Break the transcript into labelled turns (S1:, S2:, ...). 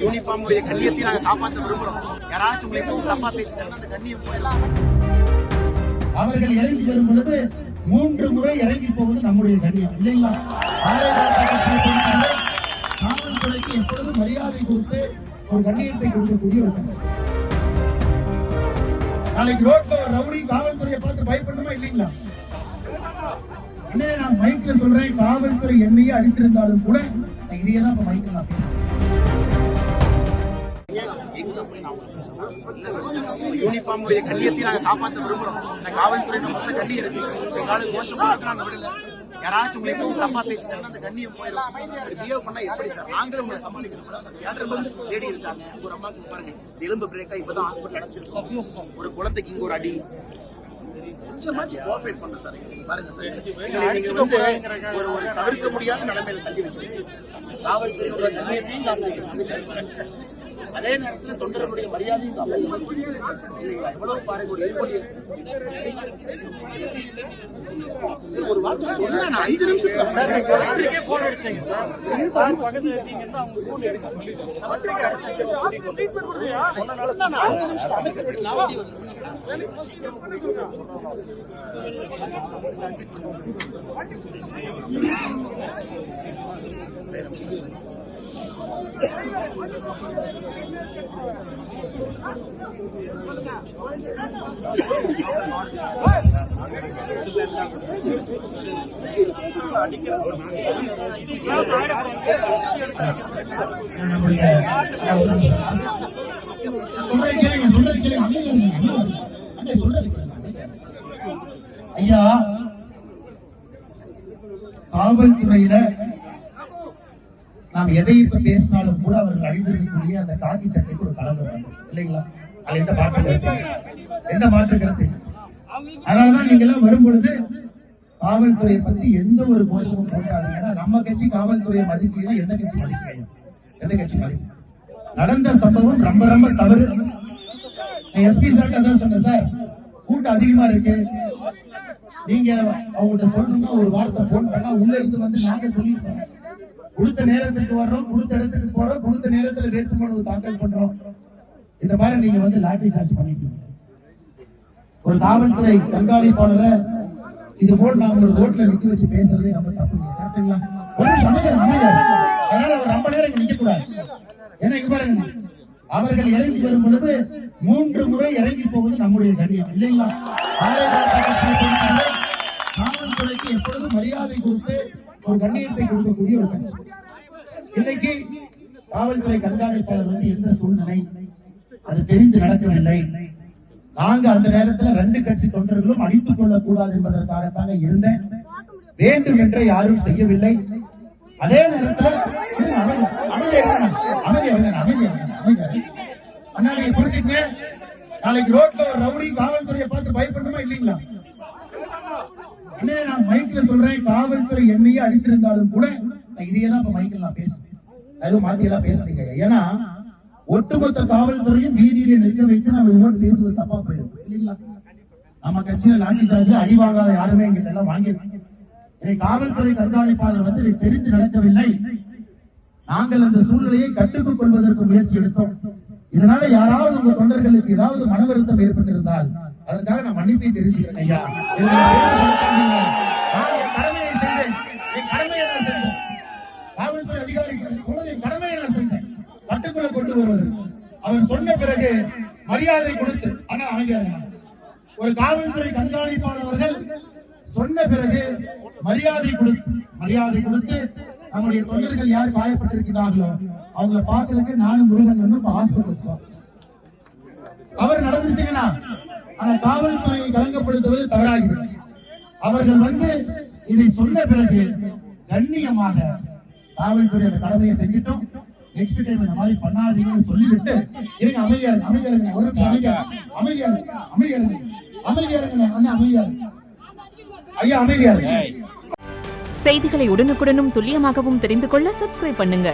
S1: யூனிஃபார்முடைய கண்ணியத்தை நாங்க காப்பாற்ற விரும்புறோம். யாராச்சும் உங்களை பத்தி தப்பா பேசிட்டாங்கன்னா அந்த கண்ணியம் போயிடலாம்.
S2: அவர்கள் இறங்கி வரும் பொழுது 3 முறை இறங்கி போவது நம்முடைய கண்ணியம் இல்லைங்களா? காவல்துறைக்கு எப்பொழுதும் மரியாதை கொடுத்து ஒரு கண்ணியத்தை கொடுக்கக்கூடிய ஒரு கட்சி. நாளைக்கு ரோட்ல ஒரு ரவுடி காவல்துறையை பார்த்து பயப்படணுமா இல்லைங்களா? நான் மைக்ல சொல்றேன், காவல்துறை என்னையே அடித்திருந்தாலும் கூட இதையே தான் மைக்ல நான் பேசுறேன்.
S1: யூனிஃபார்முடைய கண்ணியத்தை நாங்க காப்பாற்ற விரும்புறோம். காவல்துறை நம்ம கண்ணியம் இருக்கு. எங்காலும் கோஷம் போட்டு நாங்க விடல. யாராச்சும் உங்களை பத்தி தப்பா பேசிட்டாங்கன்னா அந்த கண்ணியம் போயிடலாம். பிஹேவ் பண்ணா எப்படி சார்? நாங்களும் உங்களை சமாளிக்கணும். தேடி இருக்காங்க. ஒரு அம்மாவுக்கு பாருங்க, எலும்பு பிரேக்கா இப்பதான் ஹாஸ்பிட்டல் அடைச்சிருக்கோம். ஒரு குழந்தைக்கு இங்க ஒரு அடி. கொஞ்சமாச்சு கோஆபரேட் பண்ண சார். பாருங்க சார், நீங்க வந்து ஒரு தவிர்க்க முடியாத நிலைமையில தள்ளி வச்சிருக்கீங்க. காவல்துறையோட கண்ணியத்தையும் காப்பாற்ற, அதே நேரத்தில் தொண்டர்களுடைய மரியாதையும் காப்பாற்ற இல்லைங்களா? எவ்வளவு பாருங்க, ஒரு வார்த்தை சொன்னா 5 நிமிஷத்துல
S2: ஐயா, காவல்துறையில நாம் எதை இப்ப பேசினாலும் கூட அவர்கள் அணிந்திருக்கக்கூடிய அந்த காக்கி சட்டைக்கு ஒரு கலந்து இல்லைங்களா? அது எந்த மாற்று கருத்து? அதனாலதான் நீங்க எல்லாம் வரும் பொழுது காவல்துறையை பத்தி எந்த ஒரு கோஷமும் போட்டாதீங்கன்னா, நம்ம கட்சி காவல்துறையை மதிக்கிறீங்க, எந்த கட்சி மதிக்கிறீங்க? எந்த கட்சி மதிக்கும்? நடந்த சம்பவம் ரொம்ப ரொம்ப தவறு. எஸ்பி சார் அதான் சொன்ன சார், கூட்டம் அதிகமா இருக்கு, நீங்க அவங்கள்ட்ட சொல்லணும்னா ஒரு வார்த்தை போன் பண்ணா உள்ள இருந்து வந்து நாங்க சொல்லிருக்கோம். கொடுத்த நேரத்துக்கு வர்றோம், கொடுத்த இடத்துக்கு போறோம், கொடுத்த நேரத்துல வேட்புமனு தாக்கல் பண்றோம். இந்த மாதிரி நீங்க வந்து லாட்டரி சார்ஜ் பண்ணிட்டீங்க. ஒரு காவல்துறை கண்காணிப்பாளரை இது போல் நாம ஒரு ரோட்ல நிக்க வச்சு பேசுறதே ரொம்ப தப்புங்க. கரெக்டுங்களா? அதனால ஒரு ரொம்ப நேரம் நிக்க கூடாது. ஏன்னா இங்க பாருங்க, அவர்கள் இறங்கி வரும் பொழுது 3 முறை இறங்கி போவது நம்முடைய கண்ணியம் இல்லைங்களா? காவல்துறைக்கு எப்பொழுதும் மரியாதை கொடுத்து ஒரு கண்ணியத்தை கொடுக்கக்கூடிய ஒரு கட்சி. இன்னைக்கு காவல்துறை கண்காணிப்பாளர் வந்து எந்த சூழ்நிலை அது தெரிந்து நடக்கவில்லை. நாங்க அந்த நேரத்தில் 2 கட்சி தொண்டர்களும் அடித்துக் கொள்ளக் கூடாது என்பதற்காகத்தான் இருந்தேன். வேண்டும் என்று யாரும் செய்யவில்லை. அதே நேரத்தில் புரிஞ்சுக்க, நாளைக்கு ரோட்ல ஒரு ரவுடி காவல்துறையை பார்த்து பயப்படணுமா இல்லைங்களா? நான் மைக்ல சொல்றேன், காவல்துறை என்னையே அடித்திருந்தாலும் கூட இதையே தான் மைக்கில் நான் பேசுறேன். எதுவும் மாத்தியெல்லாம் பேசுறீங்க. ஏன்னா ஒட்டுமொத்த காவல்துறையும் வீதியில நிற்க வைத்து நம்ம இதோடு பேசுவது தப்பா போயிடும் இல்லைங்களா? நம்ம கட்சியில லாட்டி சார்ஜ்ல அடி வாங்காத யாருமே இங்க இதெல்லாம் வாங்கியிருக்கோம். காவல்துறை கண்காணிப்பாளர் வந்து இதை தெரிந்து நடக்கவில்லை. நாங்கள் அந்த சூழ்நிலையை கட்டுக்குள் கொள்வதற்கு முயற்சி எடுத்தோம். இதனால யாராவது உங்க தொண்டர்களுக்கு ஏதாவது மன வருத்தம் ஏற்பட்டிருந்தால் அதற்காக நான் மன்னிப்பை தெரிவிச்சுக்கிறேன் ஐயா. கடமையை செஞ்சேன், என் கடமையை நான் செஞ்சேன். காவல்துறை அதிகாரிகள் கடமையை நான் செஞ்சேன். கட்டுக்குள்ள கொண்டு வருவது அவர் சொன்ன பிறகு மரியாதை கொடுத்து, ஆனா அமைதியாக ஒரு காவல்துறை கண்காணிப்பாளர்கள் சொன்ன பிறகு மரியாதை கொடுத்து நம்முடைய தொண்டர்கள் யார் காயப்பட்டிருக்கிறார்களோ அவங்களை பார்க்கறதுக்கு நானும் முருகன் ஹாஸ்பிட்டலுக்கு அவர் நடந்துச்சுங்கன்னா, ஆனா காவல்துறையை கலங்கப்படுத்துவது தவறாகிவிடும். அவர்கள் வந்து இதை சொன்ன பிறகு கண்ணியமாக காவல்துறை அந்த கடமையை செஞ்சிட்டோம். நெக்ஸ்ட் டைம் இந்த மாதிரி பண்ணாதீங்கன்னு சொல்லிவிட்டு இருங்க. அமைதியா ஒரு அமைதியா ஐயா அமைதியா.
S3: செய்திகளை உடனுக்குடனும் துல்லியமாகவும் தெரிந்து கொள்ள சப்ஸ்கிரைப் பண்ணுங்க.